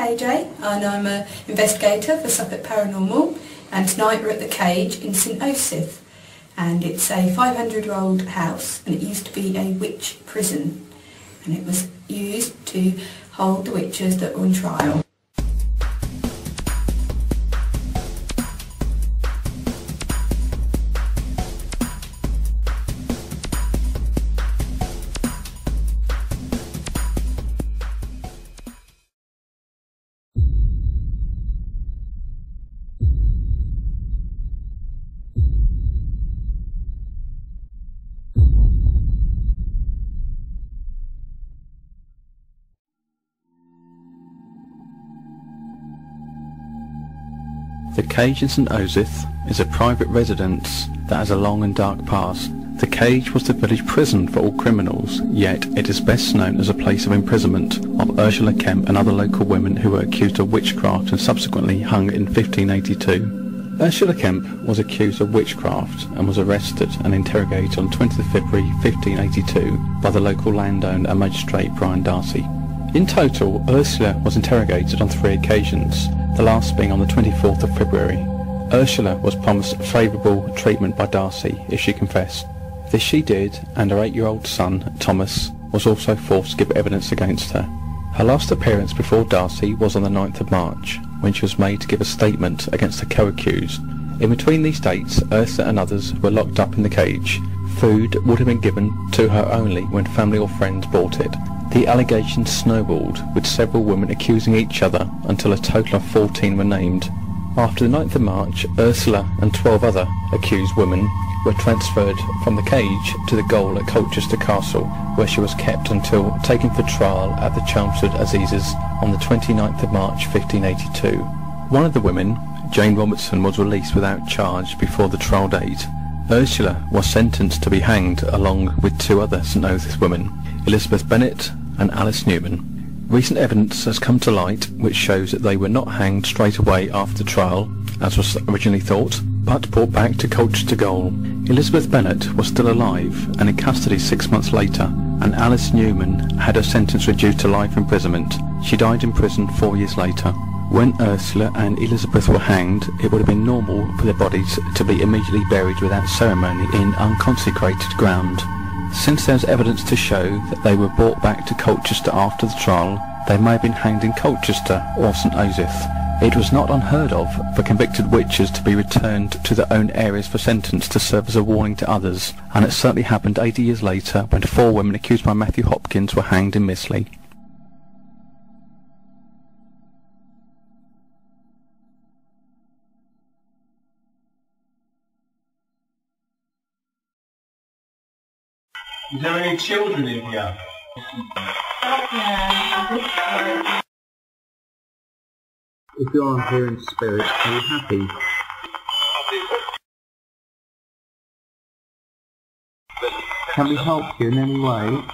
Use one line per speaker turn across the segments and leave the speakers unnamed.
KJ and I'm an investigator for Suffolk Paranormal, and tonight we're at the Cage in St Osyth, and it's a 500-year-old house and it used to be a witch prison, and it was used to hold the witches that were on trial.
The Cage in St Osyth is a private residence that has a long and dark past. The Cage was the village prison for all criminals, yet it is best known as a place of imprisonment of Ursula Kemp and other local women who were accused of witchcraft and subsequently hung in 1582. Ursula Kemp was accused of witchcraft and was arrested and interrogated on 20th February 1582 by the local landowner and magistrate Brian Darcy. In total, Ursula was interrogated on 3 occasions, the last being on the 24th of February. Ursula was promised favourable treatment by Darcy if she confessed. This she did, and her 8-year-old son, Thomas, was also forced to give evidence against her. Her last appearance before Darcy was on the 9th of March, when she was made to give a statement against the co-accused. In between these dates, Ursula and others were locked up in the cage. Food would have been given to her only when family or friends brought it. The allegations snowballed, with several women accusing each other until a total of 14 were named. After the 9th of March, Ursula and 12 other accused women were transferred from the Cage to the gaol at Colchester Castle, where she was kept until taken for trial at the Chelmsford Assizes on the 29th of March 1582. One of the women, Jane Robertson, was released without charge before the trial date. Ursula was sentenced to be hanged along with 2 other St Osyth women, Elizabeth Bennet and Alice Newman. Recent evidence has come to light which shows that they were not hanged straight away after the trial, as was originally thought, but brought back to Colchester Gaol. Elizabeth Bennet was still alive and in custody 6 months later, and Alice Newman had her sentence reduced to life imprisonment. She died in prison 4 years later. When Ursula and Elizabeth were hanged, it would have been normal for their bodies to be immediately buried without ceremony in unconsecrated ground. Since there is evidence to show that they were brought back to Colchester after the trial, they may have been hanged in Colchester or St Osyth. It was not unheard of for convicted witches to be returned to their own areas for sentence to serve as a warning to others, and it certainly happened 80 years later when 4 women accused by Matthew Hopkins were hanged in Missley.
Is there any children in here?
If you are here in spirit, are you happy? Can we help you in any way?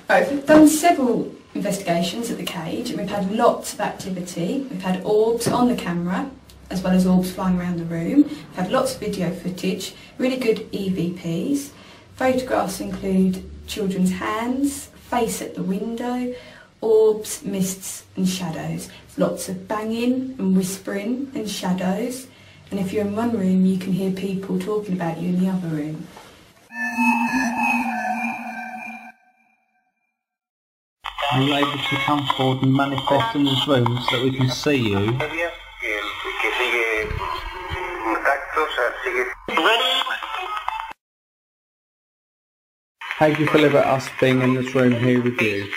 Right, we've done several investigations at the Cage and we've had lots of activity. We've had orbs on the camera, as well as orbs flying around the room. We've had lots of video footage, really good EVPs. Photographs include children's hands, face at the window, orbs, mists and shadows. Lots of banging and whispering and shadows. And if you're in one room, you can hear people talking about you in the other room.
Are you able to come forward and manifest in this room so that we can see you?
How do you feel about us being in this room here with you?